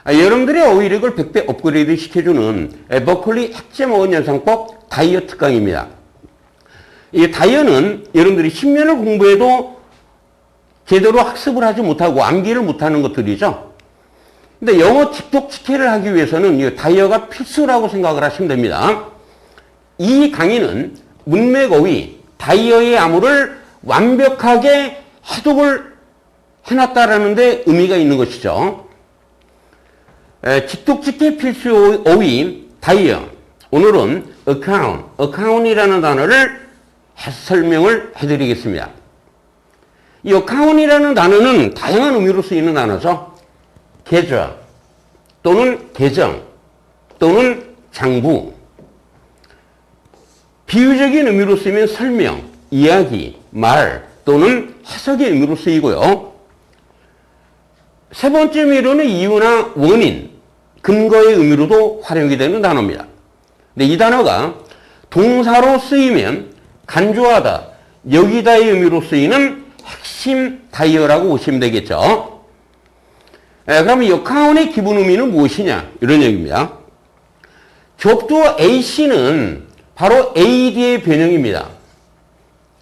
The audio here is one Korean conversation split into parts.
여러분들의 어휘력을 100배 업그레이드 시켜주는 버클리 핵제 어원 연상법 다이어 특강입니다. 이 다이어는 여러분들이 10년을 공부해도 제대로 학습을 하지 못하고 암기를 못하는 것들이죠. 근데 영어 직독직해를 하기 위해서는 이 다이어가 필수라고 생각을 하시면 됩니다. 이 강의는 문맥어휘, 다이어의 암호를 완벽하게 해독을 해놨다라는 데 의미가 있는 것이죠. 직독직해 필수 어휘, 다이어. 오늘은 account이라는 단어를 설명을 해드리겠습니다. 이 account이라는 단어는 다양한 의미로 쓰이는 단어죠. 계좌 또는 계정 또는 장부. 비유적인 의미로 쓰이면 설명, 이야기, 말 또는 해석의 의미로 쓰이고요. 세 번째 의미로는 이유나 원인, 근거의 의미로도 활용이 되는 단어입니다. 근데 이 단어가 동사로 쓰이면 간주하다, 여기다의 의미로 쓰이는 핵심 다이어라고 보시면 되겠죠. 그럼 이 account의 기본 의미는 무엇이냐? 이런 얘기입니다. 접두어 AC는 바로 AD의 변형입니다.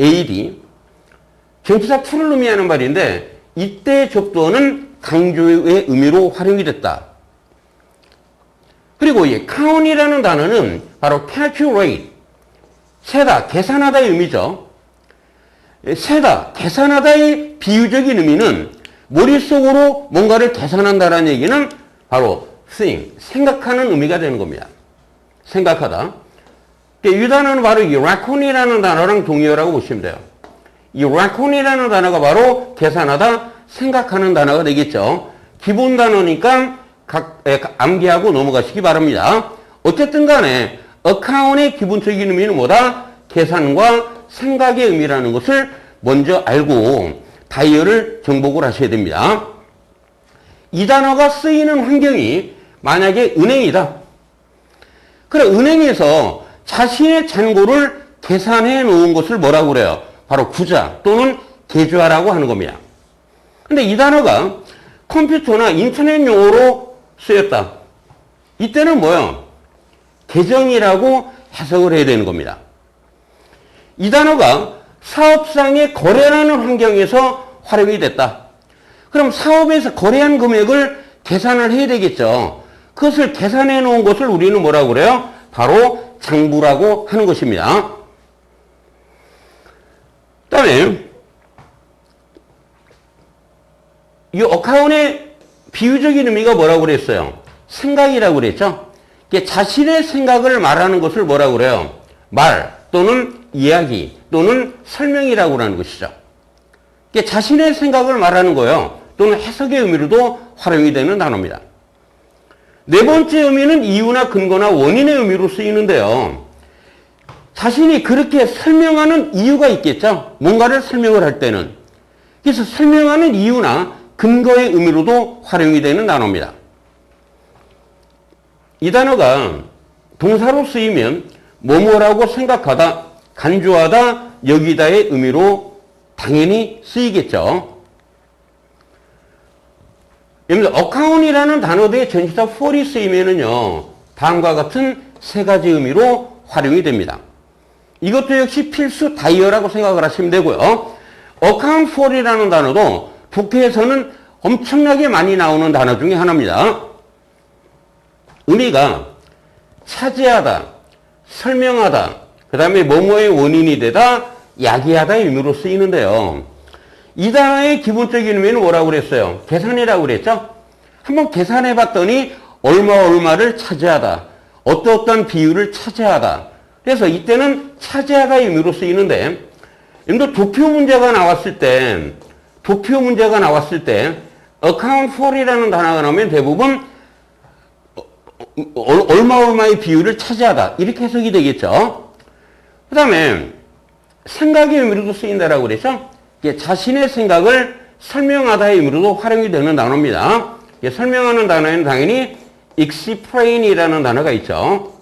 AD. 전치사 to를 의미하는 말인데 이때 접두어는 강조의 의미로 활용이 됐다. 그리고 이 count이라는 단어는 바로 calculate, 세다, 계산하다의 의미죠. 세다, 계산하다의 비유적인 의미는 머릿속으로 뭔가를 계산한다라는 얘기는 바로 think, 생각하는 의미가 되는 겁니다. 생각하다. 이 단어는 바로 이 reckon이라는 단어랑 동의어라고 보시면 돼요. 이 reckon이라는 단어가 바로 계산하다, 생각하는 단어가 되겠죠. 기본 단어니까 암기하고 넘어가시기 바랍니다. 어쨌든 간에 account의 기본적인 의미는 뭐다? 계산과 생각의 의미라는 것을 먼저 알고 다이어를 정복을 하셔야 됩니다. 이 단어가 쓰이는 환경이 만약에 은행이다. 그래, 은행에서 자신의 잔고를 계산해 놓은 것을 뭐라고 그래요? 바로 구자 또는 계좌라고 하는 겁니다. 근데 이 단어가 컴퓨터나 인터넷 용어로 쓰였다. 이때는 뭐예요? 계정이라고 해석을 해야 되는 겁니다. 이 단어가 사업상의 거래라는 환경에서 활용이 됐다. 그럼 사업에서 거래한 금액을 계산을 해야 되겠죠. 그것을 계산해 놓은 것을 우리는 뭐라고 그래요? 바로 장부라고 하는 것입니다. 그 다음에 이 account의 비유적인 의미가 뭐라고 그랬어요? 생각이라고 그랬죠? 자신의 생각을 말하는 것을 뭐라고 그래요? 말 또는 이야기 또는 설명이라고 하는 것이죠. 자신의 생각을 말하는 거예요. 또는 해석의 의미로도 활용이 되는 단어입니다. 네 번째 의미는 이유나 근거나 원인의 의미로 쓰이는데요. 자신이 그렇게 설명하는 이유가 있겠죠. 뭔가를 설명을 할 때는. 그래서 설명하는 이유나 근거의 의미로도 활용이 되는 단어입니다. 이 단어가 동사로 쓰이면 뭐뭐라고 생각하다, 간주하다, 여기다의 의미로 당연히 쓰이겠죠. 예를 들어 account이라는 단어 뒤에 전치사 for이 쓰이면은요, 다음과 같은 세 가지 의미로 활용이 됩니다. 이것도 역시 필수 다이어라고 생각을 하시면 되고요. account for이라는 단어도 독해에서는 엄청나게 많이 나오는 단어 중에 하나입니다. 의미가 차지하다, 설명하다, 그 다음에 뭐뭐의 원인이 되다, 야기하다의 의미로 쓰이는데요. 이 단어의 기본적인 의미는 뭐라고 그랬어요? 계산이라고 그랬죠? 한번 계산해 봤더니 얼마를 차지하다, 어떤 비율을 차지하다. 그래서 이때는 차지하다의 의미로 쓰이는데, 여러분들 도표 문제가 나왔을 때 account for이라는 단어가 나오면 대부분 얼마의 비율을 차지하다 이렇게 해석이 되겠죠. 그 다음에 생각의 의미로도 쓰인다라고 그랬죠. 자신의 생각을 설명하다의 의미로도 활용이 되는 단어입니다. 설명하는 단어에는 당연히 explain이라는 단어가 있죠.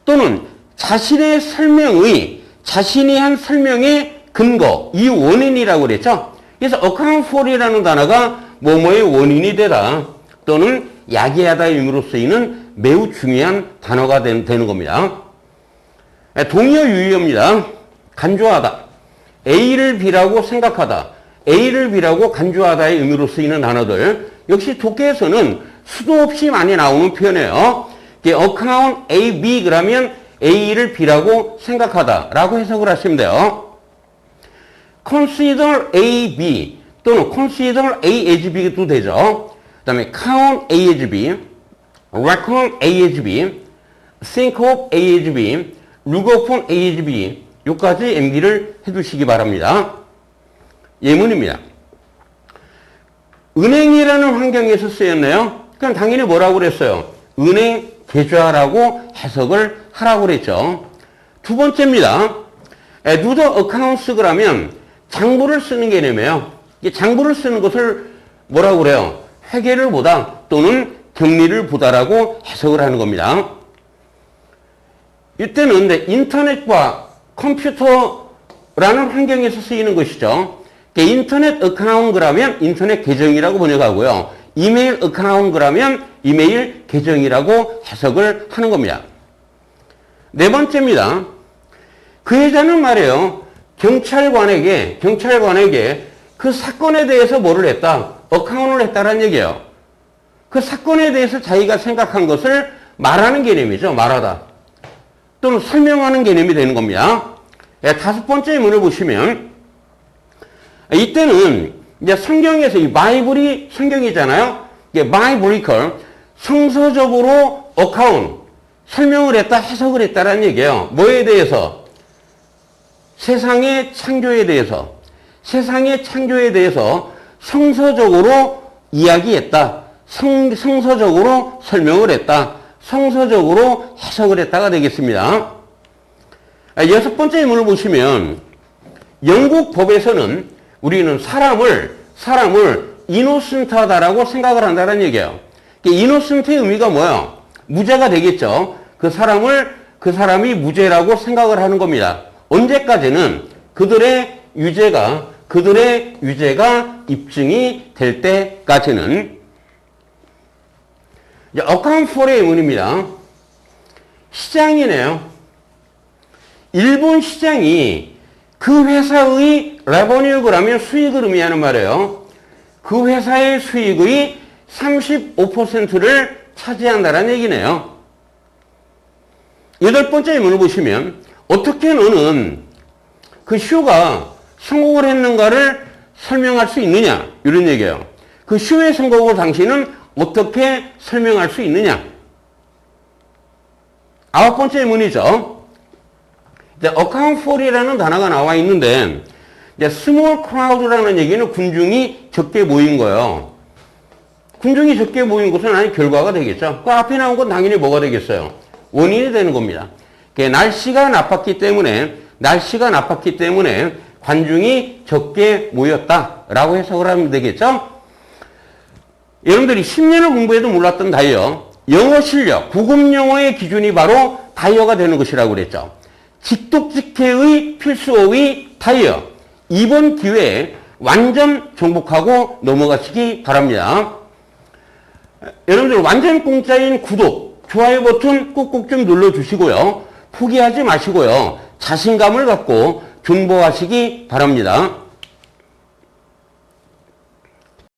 또는 자신의 설명의, 자신이 한 설명의 근거, 이 원인이라고 그랬죠. 그래서 account for이라는 단어가 뭐뭐의 원인이 되다, 또는 야기하다의 의미로 쓰이는 매우 중요한 단어가 되는 겁니다. 동의어 유의어입니다. 간주하다. A를 B라고 생각하다. A를 B라고 간주하다의 의미로 쓰이는 단어들. 역시 독해에서는 수도 없이 많이 나오는 표현이에요. account A, B 그러면 A를 B라고 생각하다 라고 해석을 하시면 돼요. consider A, B 또는 consider A as B도 되죠. 그 다음에 count A as B, reckon A as B, think of A as B, look upon A as B 요까지 암기를 해두시기 바랍니다. 예문입니다. 은행이라는 환경에서 쓰였네요. 그럼 당연히 뭐라고 그랬어요? 은행 계좌라고 해석을 하라고 그랬죠. 두 번째입니다. do the accounts 그러면 장부를 쓰는 개념이에요. 장부를 쓰는 것을 뭐라고 그래요? 회계를 보다 또는 격리를 보다라고 해석을 하는 겁니다. 이때는 인터넷과 컴퓨터라는 환경에서 쓰이는 것이죠. 인터넷 어카운트 그러면 인터넷 계정이라고 번역하고요. 이메일 어카운트 그러면 이메일 계정이라고 해석을 하는 겁니다. 네 번째입니다. 그 여자는 말이에요. 경찰관에게 그 사건에 대해서 뭐를 했다? 어카운트를 했다라는 얘기예요. 그 사건에 대해서 자기가 생각한 것을 말하는 개념이죠. 말하다. 또는 설명하는 개념이 되는 겁니다. 다섯 번째 문을 보시면 이때는 이제 성경에서 이 바이블이 성경이잖아요. 이게 바이블리컬 성서적으로 어카운트 설명을 했다, 해석을 했다라는 얘기예요. 뭐에 대해서? 세상의 창조에 대해서 성서적으로 이야기했다. 성서적으로 설명을 했다. 성서적으로 해석을 했다가 되겠습니다. 여섯 번째 문을 보시면 영국 법에서는 우리는 사람을 이노센트하다라고 생각을 한다는 얘기예요. 이노센트의 의미가 뭐예요? 무죄가 되겠죠. 그 사람이 무죄라고 생각을 하는 겁니다. 언제까지는 그들의 유죄가 입증이 될 때까지는. account for의 의문입니다. 시장이네요. 일본 시장이 그 회사의 revenue 그러면 수익을 의미하는 말이에요. 그 회사의 수익의 35%를 차지한다는 얘기네요. 여덟 번째 문을 보시면 어떻게 너는 그 쇼가 성공을 했는가를 설명할 수 있느냐 이런 얘기예요. 그 쇼의 성공을 당신은 어떻게 설명할 수 있느냐. 아홉 번째 문이죠. account for이라는 단어가 나와 있는데 small crowd라는 얘기는 군중이 적게 모인 거예요. 군중이 적게 모인 것은 아니 결과가 되겠죠. 그 앞에 나온 건 당연히 뭐가 되겠어요? 원인이 되는 겁니다. 날씨가 나빴기 때문에 관중이 적게 모였다라고 해석을 하면 되겠죠. 여러분들이 10년을 공부해도 몰랐던 다이어, 영어 실력, 고급 영어의 기준이 바로 다이어가 되는 것이라고 그랬죠. 직독직해의 필수어의 다이어. 이번 기회에 완전 정복하고 넘어가시기 바랍니다. 여러분들 완전 공짜인 구독, 좋아요 버튼 꾹꾹 좀 눌러주시고요. 포기하지 마시고요. 자신감을 갖고 존버하시기 바랍니다.